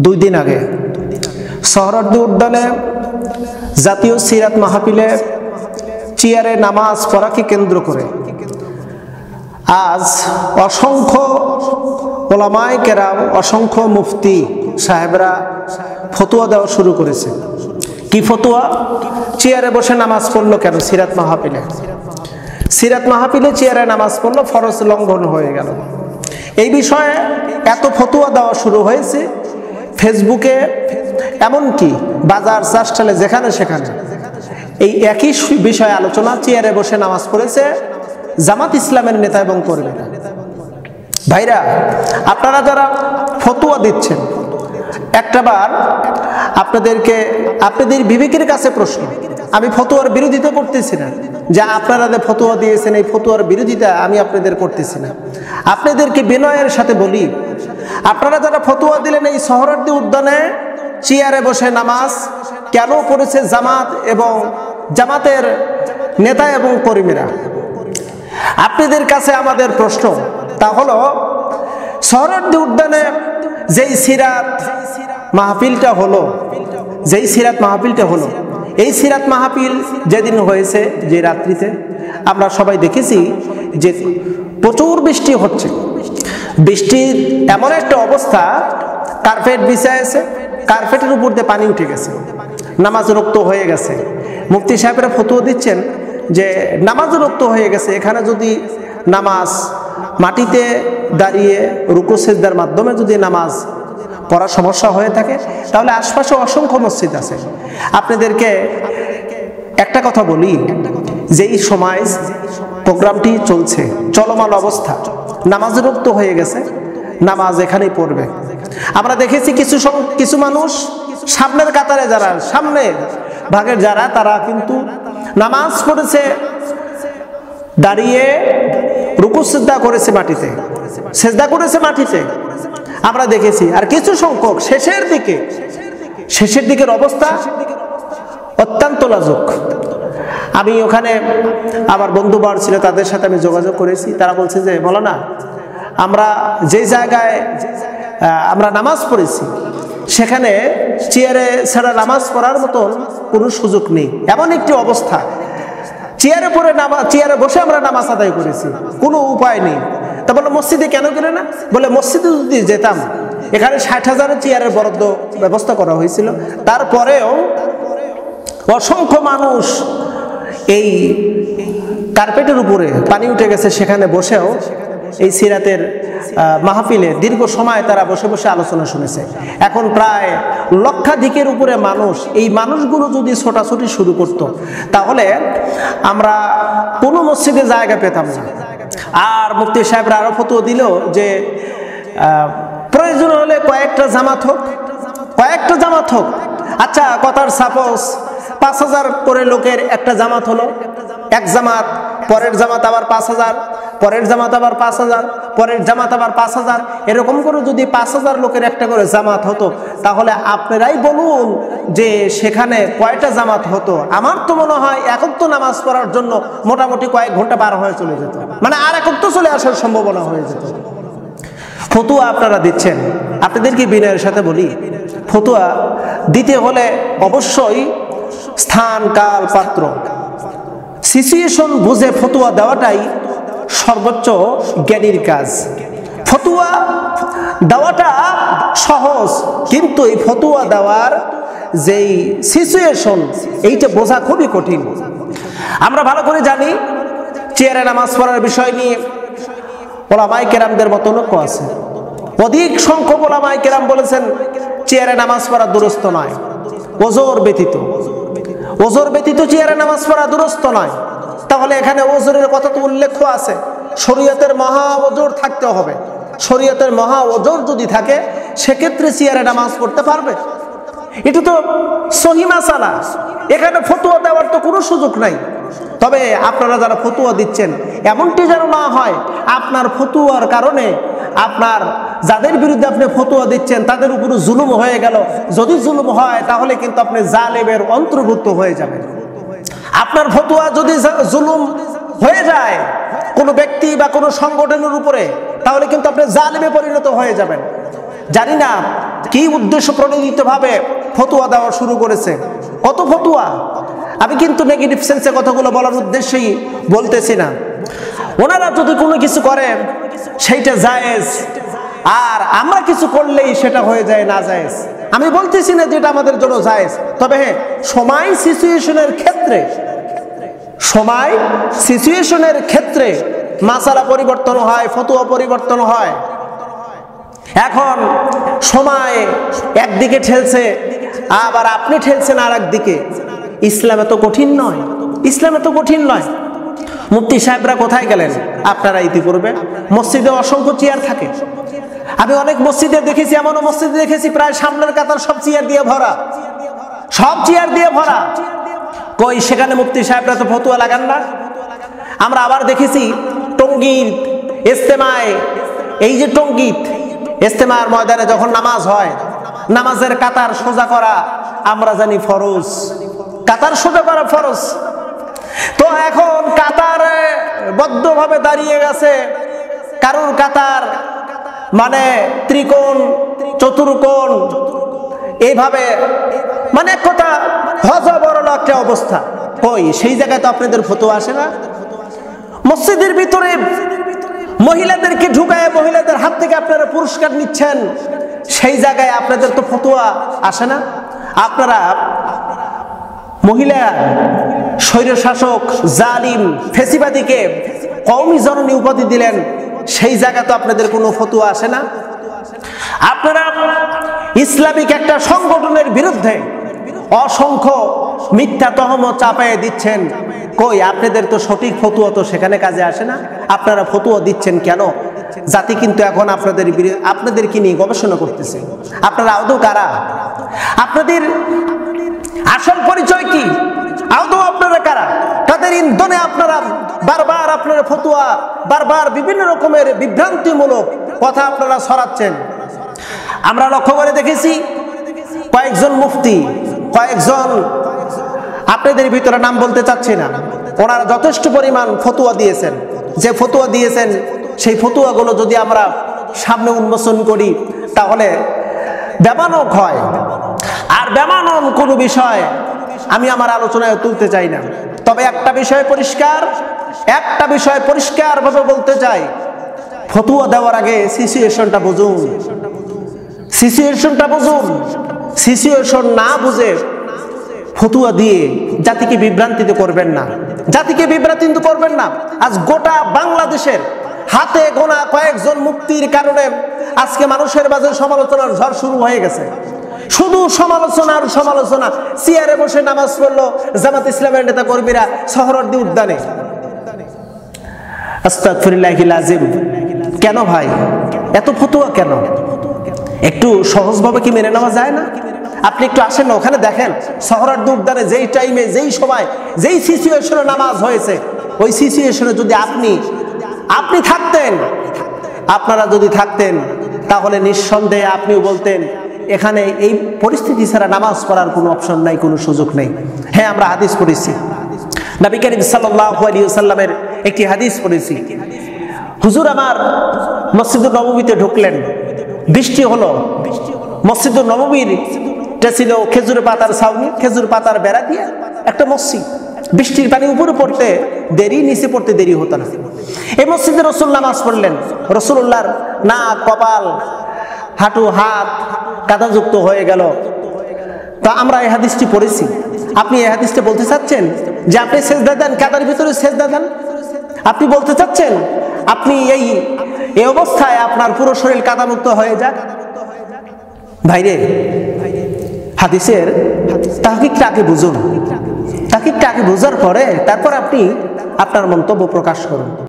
দুই দিন আগে সোহরাওয়ার্দী উদ্যানে জাতীয় সিরাত মাহফিলে চেয়ারে নামাজ পড়াকে কেন্দ্র করে আজ অসংখ্য ওলামায়ে কেরাম, অসংখ্য মুফতি সাহেবরা ফতোয়া দেওয়া শুরু করেছে। কি ফতোয়া? চেয়ারে বসে নামাজ পড়লো কেন? সিরাত মাহফিলে চেয়ারে নামাজ পড়লো, ফরজ লঙ্ঘন হয়ে গেল। এই বিষয়ে এত ফতোয়া দেওয়া শুরু হয়েছে ফেসবুকে, এমনকি বাজার চাষটালে যেখানে সেখানে এই একই বিষয়ে আলোচনা। চেয়ারে বসে নামাজ পড়েছে জামাত ইসলামের নেতা এবং কর্মীরা। ভাইরা, আপনারা যারা ফতোয়া দিচ্ছেন, একটাবার আপনাদের বিবেকের কাছে প্রশ্ন। আমি ফতোয়ার বিরোধিতা করতেছি না, যে আপনারা যে ফতোয়া দিয়েছেন এই ফতোয়ার বিরোধিতা আমি আপনাদের করতেছি না। আপনাদেরকে বিনয়ের সাথে বলি, আপনারা যারা ফতোয়া দিলেন এই সোহরাওয়ার্দী উদ্যানে চেয়ারে বসে নামাজ কেন পড়েছে জামাত এবং জামাতের নেতা এবং কর্মীরা, আপনাদের কাছে আমাদের প্রশ্ন। তা হলো, সোহরাওয়ার্দী উদ্যানে যেই সিরাত মাহফিলটা হলো, এই সিরাত মাহফিল যেদিন হয়েছে, যে রাত্রিতে আমরা সবাই দেখেছি যে প্রচুর বৃষ্টি হচ্ছে। বৃষ্টির এমন একটা অবস্থা, কার্পেট বিছাইছে, কার্পেটের উপর দিয়ে পানি উঠে গেছে, নামাজ রক্ত হয়ে গেছে। মুফতি সাহেবরা ফতোয়া দিচ্ছেন যে নামাজ রক্ত হয়ে গেছে, এখানে যদি নামাজ মাটিতে দাঁড়িয়ে রুকু সিজদার মাধ্যমে যদি নামাজ পড়ার সমস্যা হয়ে থাকে, তাহলে আশপাশে অসংখ্য মসজিদ আছে। আপনাদেরকে একটা কথা বলি, যেই সময় প্রোগ্রামটি চলছে, চলমান অবস্থা, নামাজ রক্ত হয়ে গেছে, নামাজ এখানেই পড়বে। আমরা দেখেছি কিছু মানুষ সামনের কাতারে, যারা সামনের ভাগের যারা, তারা কিন্তু নামাজ পড়েছে দাঁড়িয়ে, রুকু সিজদা করেছে মাটিতে, সিজদা করেছে মাটিতে, আমরা দেখেছি। আর কিছু সংখ্যক শেষের দিকের অবস্থা অত্যন্ত লাজুক। আমি ওখানে আমার বন্ধুবার ছিল, তাদের সাথে আমি যোগাযোগ করেছি। তারা বলছে যে মৌলানা, আমরা যে জায়গায় আমরা নামাজ পড়েছি সেখানে চেয়ারে ছাড়া নামাজ পড়ার মতন কোনো সুযোগ নেই, এমন একটি অবস্থা। চেয়ারে বসে আমরা নামাজ আদায় করেছি, কোনো উপায় নেই। তা বলে মসজিদে কেন গেলে না? বলে মসজিদে যদি যেতাম, এখানে 60,000 চেয়ারের বরাদ্দ ব্যবস্থা করা হয়েছিল, তারপরেও অসংখ্য মানুষ এই কার্পেটের উপরে পানি উঠে গেছে, সেখানে বসেও এই সিরাতের মাহফিলে দীর্ঘ সময় তারা বসে বসে আলোচনা শুনেছে। এখন প্রায় লক্ষাধিকের উপরে মানুষ, এই মানুষগুলো যদি ছোটাছুটি শুরু করত, তাহলে আমরা কোনো মসজিদে জায়গা পেতাম না। আর মুফতি সাহেবরা আরো ফতোয়া দিল যে প্রয়োজন হলে কয়েকটা জামাত হোক। আচ্ছা, কথার সাপোজ 5,000 করে লোকের একটা জামাত হলো, এক জামাত, পরের জামাত আবার 5,000, পরের জামাত আবার 5,000, পরের জামাত আবার 5,000, এরকম করে যদি 5,000 লোকের একটা করে জামাত হতো, তাহলে আপনারাই বলুন যে সেখানে কয়টা জামাত হতো। আমার তো মনে হয় একত্র নামাজ পড়ার জন্য মোটামুটি কয়েক ঘন্টা পার হয়ে চলে যেত, মানে আর একত্র চলে আসার সম্ভাবনা হয়ে যেত। ফতোয়া আপনারা দিচ্ছেন, আপনাদেরকে বিনয়ের সাথে বলি, ফতোয়া দিতে হলে অবশ্যই স্থান, কাল, পাত্র, সিচুয়েশন বুঝে ফতোয়া দেওয়াটাই সর্বোচ্চ জ্ঞানীর কাজ। ফতোয়া দেওয়াটা সহজ, কিন্তু এই ফতোয়া দেওয়ার যেই সিচুয়েশন, এইটা বোঝা খুবই কঠিন। আমরা ভালো করে জানি, চেয়ারে নামাজ পড়ার বিষয় নিয়ে ওলামায়ে কেরামদের মতলক্য আছে। অধিক সংখ্যক ওলামায়ে কেরাম বলেছেন চেয়ারে নামাজ পড়া দুরূস্ত নয়, ওজর ব্যতীত চেয়ারে নামাজ পড়া দুরূস্ত নয়। তাহলে এখানে ওজরের কথা তো উল্লেখ আছে, শরীয়তের মহা ওজর থাকতে হবে। শরীয়তের মহা ওজর যদি থাকে, সেক্ষেত্রে চেয়ারে নামাজ পড়তে পারবে। এটা তো সহিহ মাসালা, এখানে ফতোয়া দেওয়ার তো কোনো সুযোগ নাই। তবে আপনারা যারা ফতোয়া দিচ্ছেন, এমনটি যেন না হয় আপনার ফতোয়ার কারণে আপনার যাদের বিরুদ্ধে আপনি ফতোয়া দিচ্ছেন তাদের উপরে জুলুম হয়ে গেল। যদি জুলুম হয়, তাহলে কিন্তু আপনি জালেমের অন্তর্ভুক্ত হয়ে যাবেন। আপনার ফতোয়া যদি জুলুম হয়ে যায় কোনো ব্যক্তি বা কোনো সংগঠনের উপরে, তাহলে কিন্তু আপনি জালেমে পরিণত হয়ে যাবেন। জানি না কি উদ্দেশ্য প্রণোদিতভাবে ফতোয়া দেওয়া শুরু করেছে। কত ফতোয়া! আমি কিন্তু নেগেটিভ সেন্সে কথাগুলো বলার উদ্দেশ্যেই বলতেছি না। ওনারা যদি কোনো কিছু করেন সেইটা জায়েজ, আর আমরা কিছু করলেই সেটা হয়ে যায় না জায়েজ। আমি বলতেছি না যেটা আমাদের জন্য জায়েজ, তবে হ্যাঁ সময় সিচুয়েশনের ক্ষেত্রে মাসালা পরিবর্তন হয়, ফতোয়া পরিবর্তন হয়। এখন সময় একদিকে ঠেলছে, আবার আপনি ঠেলছেন আর একদিকে। ইসলাম এত কঠিন নয়, মুফতি সাহেবরা কোথায় গেলেন? আপনারা ইতিপূর্বে মসজিদে অসংখ্য চেয়ার থাকে। আমি অনেক মসজিদে দেখেছি, এমনও মসজিদে দেখেছি প্রায় সামনের কাতার সব চেয়ার দিয়ে ভরা। কই সেখানে মুফতি সাহেবরা তো ফতোয়া লাগান না। আমরা আবার দেখেছি টঙ্গীর ইজতেমায়, এই যে টঙ্গীত ইজতেমার ময়দানে যখন নামাজ হয়, নামাজের কাতার সোজা করা আমরা জানি ফরজ, কাতার সোজা করা ফরজ। তো এখন কাতার বদ্ধভাবে দাঁড়িয়ে গেছে, কারোর কাতার মানে ত্রিকোণ, চতুর্কোণ, এইভাবে মানে এক কথা হযবরল একটা অবস্থা। কই সেই জায়গায় তো আপনাদের ফতোয়া আসে না। মসজিদের ভিতরে মহিলাদেরকে ঢুকায় মহিলাদের হাত থেকে আপনারা পুরস্কার নিচ্ছেন, সেই জায়গায় আপনাদের তো ফতোয়া আসে না। আপনারা মহিলা স্বৈরশাসক জালিম ফেসিবাদীকে কওমি জননী উপাধি দিলেন, সেই জায়গায় তো আপনাদের কোনো ফতোয়া আসে না। আপনারা ইসলামিক একটা সংগঠনের বিরুদ্ধে অসংখ্য মিথ্যা তহমত চাপায়ে দিচ্ছেন, কই আপনাদের তো সঠিক ফতোয়া তো সেখানে কাজে আসে না। আপনারা ফতোয়া দিচ্ছেন কেন? জাতি কিন্তু এখন আপনাদেরকে নিয়ে গবেষণা করতেছে। আপনারা আদৌ কারা? আপনাদের আসল পরিচয় কি? আদৌ আপনারা কারা? তাদের ইন্ধনে আপনারা বারবার আপনারা ফতোয়া, বারবার বিভিন্ন রকমের বিভ্রান্তিমূলক কথা আপনারা ছড়াচ্ছেন। আমরা লক্ষ্য করে দেখেছি কয়েকজন মুফতি, কয়েকজন, আপনাদের ভিতরে নাম বলতে চাচ্ছি না, ওনারা যথেষ্ট পরিমাণ ফতোয়া দিয়েছেন। যে ফতোয়া দিয়েছেন সেই ফতোয়াগুলো যদি আমরা সামনে উন্মোচন করি তাহলে বেমানক হয়। আর বেমানন কোনো বিষয় আমি আমার আলোচনায় তুলতে চাই না। তবে একটা বিষয় পরিষ্কার ভাবে বলতে চাই, ফতোয়া দেওয়ার আগে সিচুয়েশনটা বুঝুন। সিচুয়েশন না বুঝে ফতোয়া দিয়ে জাতিকে বিভ্রান্তিত করবেন না। আজ গোটা বাংলাদেশের হাতে গোনা কয়েকজন মুফতির কারণে আজকে মানুষের মাঝে সমালোচনার ঝড় শুরু হয়ে গেছে। শুধু সমালোচনা। চেয়ারে বসে নামাজ পড়লো জামাত ইসলামের নেতা কর্মীরা সোহরাওয়ার্দী উদ্যানে। আস্তাগফিরুল্লাহিল আযীম। কেন ভাই এত ফতোয়া কেন? একটু সহজভাবে কি মেনে নেওয়া যায় না? আপনি একটু আসেন না, ওখানে দেখেন সোহরাওয়ার্দী উদ্যানে যেই টাইমে, যেই সময়, যেই সিচুয়েশনে নামাজ হয়েছে, ওই সিচুয়েশনে যদি আপনি থাকতেন, আপনারা যদি থাকতেন, তাহলে নিঃসন্দেহে আপনিও বলতেন এখানে এই পরিস্থিতি ছাড়া নামাজ পড়ার কোনো অপশন নাই, কোনো সুযোগ নেই। হ্যাঁ, আমরা হাদিস পড়েছি, নবী করিম সাল্লাল্লাহু আলাইহি ওয়াসাল্লামের একটি হাদিস পড়েছি। হুজুর আমার মসজিদুল নববীতে ঢুকলেন, বৃষ্টি হলো। মসজিদুল নববীরটা ছিল খেজুর পাতার ছাউনি, খেজুর পাতার বেড়া দিয়ে একটা মসজিদ। বৃষ্টির পানি উপরে পড়তে দেরি, নিচে পড়তে দেরি হতো না। এই মসজিদে রসুল নামাজ পড়লেন। রসুল্লাহর নাক, কপাল, হাঁটু, হাত কাদাযুক্ত হয়ে গেল। তা আমরা এই হাদিসটি পড়েছি। আপনি এই হাদিসটা বলতে চাচ্ছেন যে আপনি সেজদা দেন, কাদার ভিতরে সেজদা দেন? আপনি বলতে চাচ্ছেন আপনি এই অবস্থায় আপনার পুরো শরীর কাদামুক্ত হয়ে যাক? ভাইরে, হাদিসের তাহকিকটা আগে বুঝুন। তাহকিকটা আগে বোঝার পরে তারপর আপনি আপনার মন্তব্য প্রকাশ করুন।